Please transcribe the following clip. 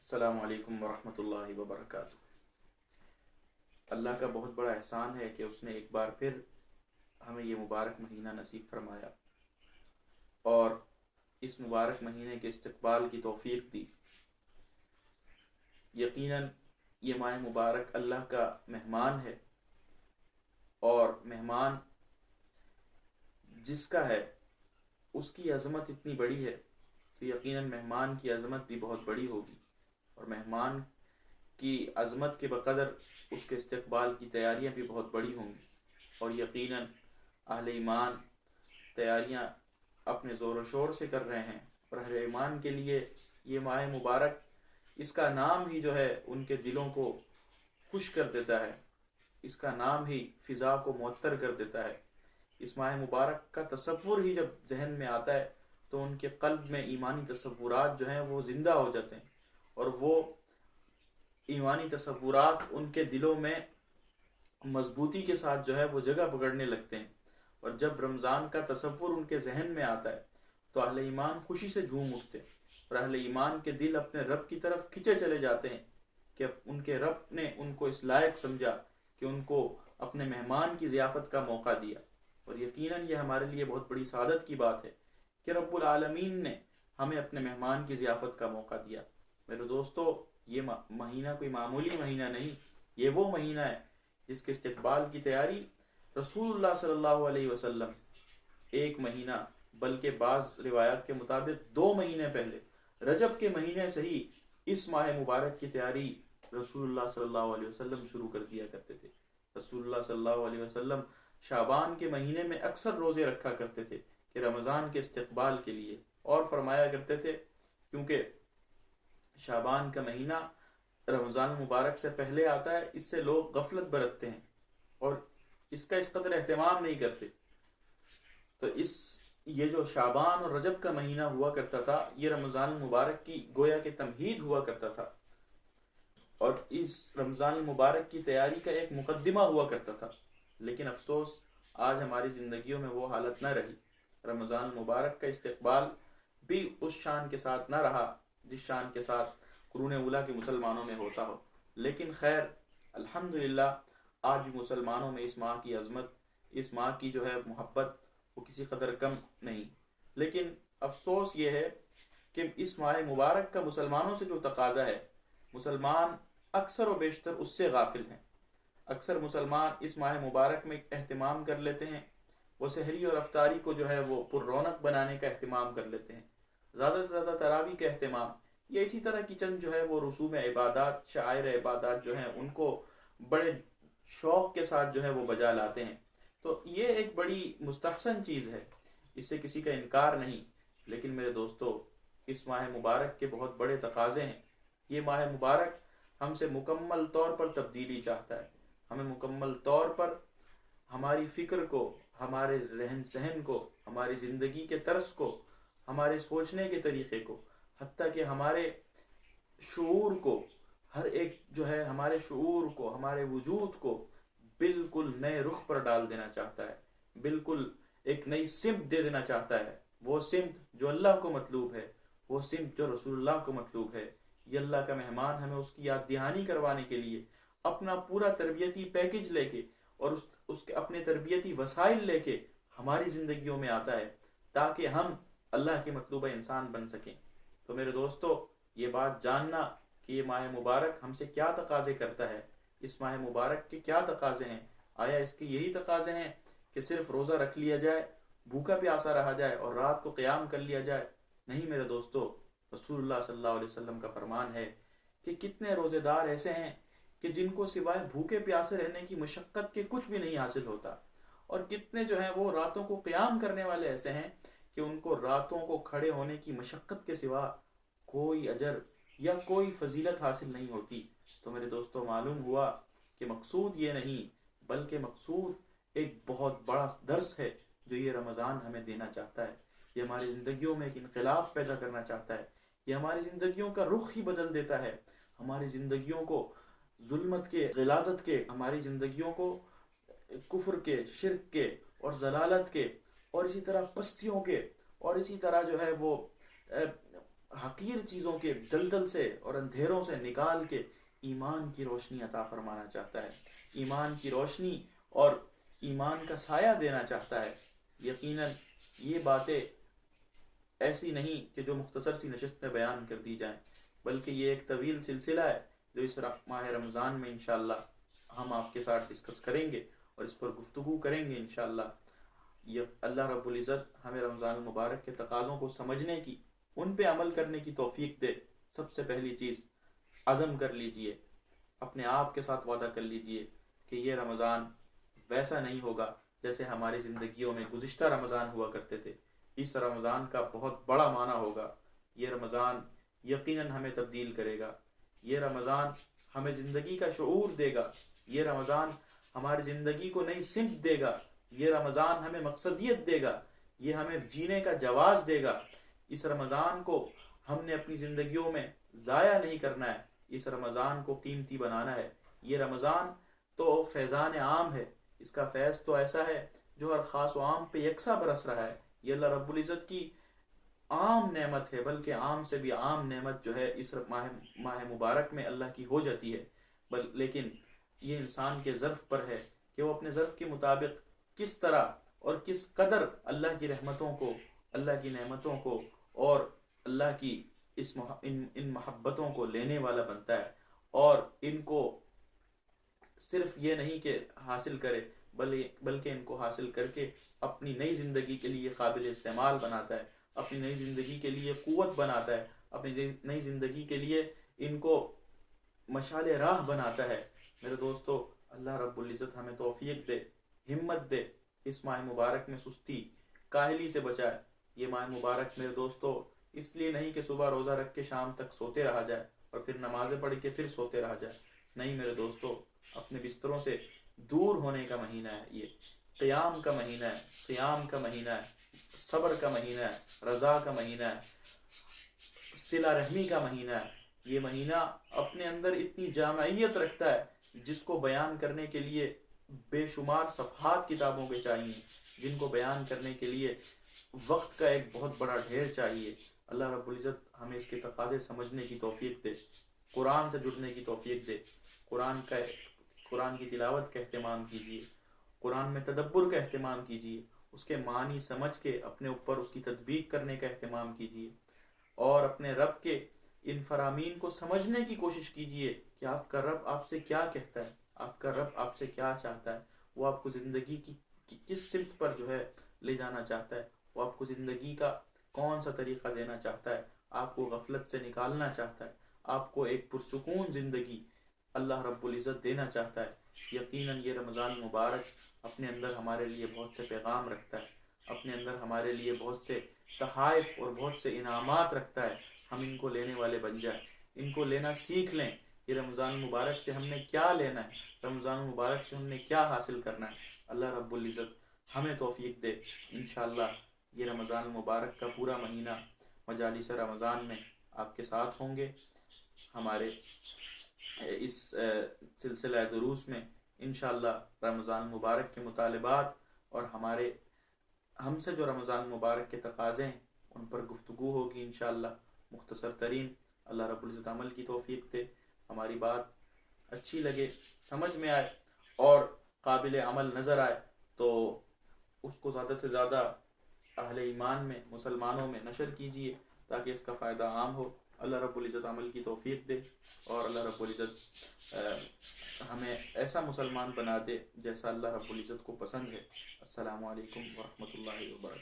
السلام علیکم ورحمۃ اللہ وبرکاتہ۔ اللہ کا بہت بڑا احسان ہے کہ اس نے ایک بار پھر ہمیں یہ مبارک مہینہ نصیب فرمایا اور اس مبارک مہینے کے استقبال کی توفیق دی۔ یقیناً یہ ماہ مبارک اللہ کا مہمان ہے، اور مہمان جس کا ہے اس کی عظمت اتنی بڑی ہے تو یقیناً مہمان کی عظمت بھی بہت بڑی ہوگی، اور مہمان کی عظمت کے بقدر اس کے استقبال کی تیاریاں بھی بہت بڑی ہوں گی۔ اور یقیناً اہل ایمان تیاریاں اپنے زور و شور سے کر رہے ہیں، اور اہل ایمان کے لیے یہ ماہ مبارک، اس کا نام ہی جو ہے ان کے دلوں کو خوش کر دیتا ہے، اس کا نام ہی فضا کو معطر کر دیتا ہے۔ اس ماہ مبارک کا تصور ہی جب ذہن میں آتا ہے تو ان کے قلب میں ایمانی تصورات جو ہیں وہ زندہ ہو جاتے ہیں، اور وہ ایمانی تصورات ان کے دلوں میں مضبوطی کے ساتھ جو ہے وہ جگہ پکڑنے لگتے ہیں۔ اور جب رمضان کا تصور ان کے ذہن میں آتا ہے تو اہل ایمان خوشی سے جھوم اٹھتے ہیں، اور اہل ایمان کے دل اپنے رب کی طرف کھینچے چلے جاتے ہیں کہ ان کے رب نے ان کو اس لائق سمجھا کہ ان کو اپنے مہمان کی ضیافت کا موقع دیا۔ اور یقیناً یہ ہمارے لیے بہت بڑی سعادت کی بات ہے کہ رب العالمین نے ہمیں اپنے مہمان کی ضیافت کا موقع دیا۔ میرے دوستو، یہ مہینہ کوئی معمولی مہینہ نہیں، یہ وہ مہینہ ہے جس کے استقبال کی تیاری رسول اللہ صلی اللہ علیہ وسلم ایک مہینہ، بلکہ بعض روایات کے مطابق 2 مہینے پہلے رجب کے مہینے سے ہی اس ماہ مبارک کی تیاری رسول اللہ صلی اللہ علیہ وسلم شروع کر دیا کرتے تھے۔ رسول اللہ صلی اللہ علیہ وسلم شعبان کے مہینے میں اکثر روزے رکھا کرتے تھے کہ رمضان کے استقبال کے لیے، اور فرمایا کرتے تھے کیونکہ شعبان کا مہینہ رمضان مبارک سے پہلے آتا ہے، اس سے لوگ غفلت برتتے ہیں اور اس کا اس قدر اہتمام نہیں کرتے۔ تو یہ جو شعبان اور رجب کا مہینہ ہوا کرتا تھا، یہ رمضان مبارک کی گویا کہ تمہید ہوا کرتا تھا، اور اس رمضان مبارک کی تیاری کا ایک مقدمہ ہوا کرتا تھا۔ لیکن افسوس، آج ہماری زندگیوں میں وہ حالت نہ رہی۔ رمضان مبارک کا استقبال بھی اس شان کے ساتھ نہ رہا جس شان کے ساتھ قرون اولیٰ کے مسلمانوں میں ہوتا ہو۔ لیکن خیر، الحمدللہ آج بھی مسلمانوں میں اس ماہ کی عظمت، اس ماہ کی جو ہے محبت، وہ کسی قدر کم نہیں۔ لیکن افسوس یہ ہے کہ اس ماہ مبارک کا مسلمانوں سے جو تقاضا ہے، مسلمان اکثر و بیشتر اس سے غافل ہیں۔ اکثر مسلمان اس ماہ مبارک میں اہتمام کر لیتے ہیں، وہ سحری اور افطاری کو جو ہے وہ پر رونق بنانے کا اہتمام کر لیتے ہیں، زیادہ سے زیادہ تراویح کا اہتمام، یا اسی طرح کی چند جو ہے وہ رسوم عبادات، شعائر عبادات جو ہیں ان کو بڑے شوق کے ساتھ جو ہے وہ بجا لاتے ہیں۔ تو یہ ایک بڑی مستحسن چیز ہے، اس سے کسی کا انکار نہیں۔ لیکن میرے دوستو، اس ماہ مبارک کے بہت بڑے تقاضے ہیں۔ یہ ماہ مبارک ہم سے مکمل طور پر تبدیلی چاہتا ہے، ہمیں مکمل طور پر ہماری فکر کو، ہمارے رہن سہن کو، ہماری زندگی کے طرز کو، ہمارے سوچنے کے طریقے کو، حتیٰ کہ ہمارے شعور کو، ہر ایک جو ہے ہمارے شعور کو، ہمارے وجود کو بالکل نئے رخ پر ڈال دینا چاہتا ہے، بالکل ایک نئی سمت دے دینا چاہتا ہے۔ وہ سمت جو اللہ کو مطلوب ہے، وہ سمت جو رسول اللہ کو مطلوب ہے۔ یہ اللہ کا مہمان ہمیں اس کی یاد دہانی کروانے کے لیے اپنا پورا تربیتی پیکج لے کے اور اس کے اپنے تربیتی وسائل لے کے ہماری زندگیوں میں آتا ہے، تاکہ ہم اللہ کے مطلوبہ انسان بن سکیں۔ تو میرے دوستو، یہ بات جاننا کہ یہ ماہ مبارک ہم سے کیا تقاضے کرتا ہے، اس ماہ مبارک کے کیا تقاضے ہیں، آیا اس کے یہی تقاضے ہیں کہ صرف روزہ رکھ لیا جائے، بھوکا پیاسا رہا جائے اور رات کو قیام کر لیا جائے؟ نہیں میرے دوستو، رسول اللہ صلی اللہ علیہ وسلم کا فرمان ہے کہ کتنے روزے دار ایسے ہیں کہ جن کو سوائے بھوکے پیاسے رہنے کی مشقت کے کچھ بھی نہیں حاصل ہوتا، اور کتنے جو ہیں وہ راتوں کو قیام کرنے والے ایسے ہیں کہ ان کو راتوں کو کھڑے ہونے کی مشقت کے سوا کوئی اجر یا کوئی فضیلت حاصل نہیں ہوتی۔ تو میرے دوستو، معلوم ہوا کہ مقصود یہ نہیں، بلکہ مقصود ایک بہت بڑا درس ہے جو یہ رمضان ہمیں دینا چاہتا ہے۔ یہ ہماری زندگیوں میں ایک انقلاب پیدا کرنا چاہتا ہے، یہ ہماری زندگیوں کا رخ ہی بدل دیتا ہے، ہماری زندگیوں کو ظلمت کے، غلاظت کے، ہماری زندگیوں کو کفر کے، شرک کے اور ضلالت کے، اور اسی طرح پستیوں کے، اور اسی طرح جو ہے وہ حقیر چیزوں کے دلدل سے اور اندھیروں سے نکال کے ایمان کی روشنی عطا فرمانا چاہتا ہے، ایمان کی روشنی اور ایمان کا سایہ دینا چاہتا ہے۔ یقیناً یہ باتیں ایسی نہیں کہ جو مختصر سی نشست میں بیان کر دی جائیں، بلکہ یہ ایک طویل سلسلہ ہے جو اس ماہ رمضان میں انشاءاللہ ہم آپ کے ساتھ ڈسکس کریں گے اور اس پر گفتگو کریں گے انشاءاللہ۔ یہ اللہ رب العزت ہمیں رمضان المبارک کے تقاضوں کو سمجھنے کی، ان پہ عمل کرنے کی توفیق دے۔ سب سے پہلی چیز عزم کر لیجئے، اپنے آپ کے ساتھ وعدہ کر لیجئے کہ یہ رمضان ویسا نہیں ہوگا جیسے ہماری زندگیوں میں گزشتہ رمضان ہوا کرتے تھے۔ اس رمضان کا بہت بڑا معنی ہوگا، یہ رمضان یقیناً ہمیں تبدیل کرے گا، یہ رمضان ہمیں زندگی کا شعور دے گا، یہ رمضان ہماری زندگی کو نئی سمت دے گا، یہ رمضان ہمیں مقصدیت دے گا، یہ ہمیں جینے کا جواز دے گا۔ اس رمضان کو ہم نے اپنی زندگیوں میں ضائع نہیں کرنا ہے، اس رمضان کو قیمتی بنانا ہے۔ یہ رمضان تو فیضان عام ہے، اس کا فیض تو ایسا ہے جو ہر خاص و عام پہ یکساں برس رہا ہے۔ یہ اللہ رب العزت کی عام نعمت ہے، بلکہ عام سے بھی عام نعمت جو ہے اس ماہ مبارک میں اللہ کی ہو جاتی ہے۔ لیکن یہ انسان کے ظرف پر ہے کہ وہ اپنے ظرف کے مطابق کس طرح اور کس قدر اللہ کی رحمتوں کو، اللہ کی نعمتوں کو اور اللہ کی ان محبتوں کو لینے والا بنتا ہے، اور ان کو صرف یہ نہیں کہ حاصل کرے بلکہ ان کو حاصل کر کے اپنی نئی زندگی کے لیے قابل استعمال بناتا ہے، اپنی نئی زندگی کے لیے قوت بناتا ہے، اپنی نئی زندگی کے لیے ان کو مشعل راہ بناتا ہے۔ میرے دوستو، اللہ رب العزت ہمیں توفیق دے، ہمت دے، اس ماہ مبارک میں سستی کاہلی سے بچائے۔ یہ ماہ مبارک میرے دوستو اس لیے نہیں کہ صبح روزہ رکھ کے شام تک سوتے رہا جائے اور پھر نمازیں پڑھ کے پھر سوتے رہا جائے، نہیں میرے دوستو، اپنے بستروں سے دور ہونے کا مہینہ ہے، یہ قیام کا مہینہ ہے، صیام کا مہینہ ہے، صبر کا مہینہ ہے، رضا کا مہینہ ہے، صلہ رحمی کا مہینہ ہے۔ یہ مہینہ اپنے اندر اتنی جامعیت رکھتا ہے جس کو بیان کرنے کے لیے بے شمار صفحات کتابوں کے چاہیے، جن کو بیان کرنے کے لیے وقت کا ایک بہت بڑا ڈھیر چاہیے۔ اللہ رب العزت ہمیں اس کے تقاضے سمجھنے کی توفیق دے، قرآن سے جڑنے کی توفیق دے، قرآن کی تلاوت کا اہتمام کیجیے، قرآن میں تدبر کا اہتمام کیجیے، اس کے معنی سمجھ کے اپنے اوپر اس کی تطبیق کرنے کا اہتمام کیجیے، اور اپنے رب کے ان فرامین کو سمجھنے کی کوشش کیجیے کہ آپ کا رب آپ سے کیا کہتا ہے، آپ کا رب آپ سے کیا چاہتا ہے، وہ آپ کو زندگی کی کس سمت پر جو ہے لے جانا چاہتا ہے، وہ آپ کو زندگی کا کون سا طریقہ دینا چاہتا ہے، آپ کو غفلت سے نکالنا چاہتا ہے، آپ کو ایک پرسکون زندگی اللہ رب العزت دینا چاہتا ہے۔ یقیناً یہ رمضان مبارک اپنے اندر ہمارے لیے بہت سے پیغام رکھتا ہے، اپنے اندر ہمارے لیے بہت سے تحائف اور بہت سے انعامات رکھتا ہے۔ ہم ان کو لینے والے بن جائیں، ان کو لینا سیکھ لیں۔ یہ رمضان مبارک سے ہم نے کیا لینا ہے، رمضان مبارک سے ہم نے کیا حاصل کرنا ہے، اللہ رب العزت ہمیں توفیق دے۔ انشاءاللہ یہ رمضان مبارک کا پورا مہینہ مجالس رمضان میں آپ کے ساتھ ہوں گے، ہمارے اس سلسلہ دروس میں انشاءاللہ رمضان مبارک کے مطالبات اور ہم سے جو رمضان مبارک کے تقاضے ہیں ان پر گفتگو ہوگی انشاءاللہ، مختصر ترین۔ اللہ رب العزت عمل کی توفیق دے، ہماری بات اچھی لگے، سمجھ میں آئے اور قابل عمل نظر آئے تو اس کو زیادہ سے زیادہ اہل ایمان میں، مسلمانوں میں نشر کیجیے تاکہ اس کا فائدہ عام ہو۔ اللہ رب العزت عمل کی توفیق دے اور اللہ رب العزت ہمیں ایسا مسلمان بنا دے جیسا اللہ رب العزت کو پسند ہے۔ السلام علیکم ورحمۃ اللہ وبرکاتہ۔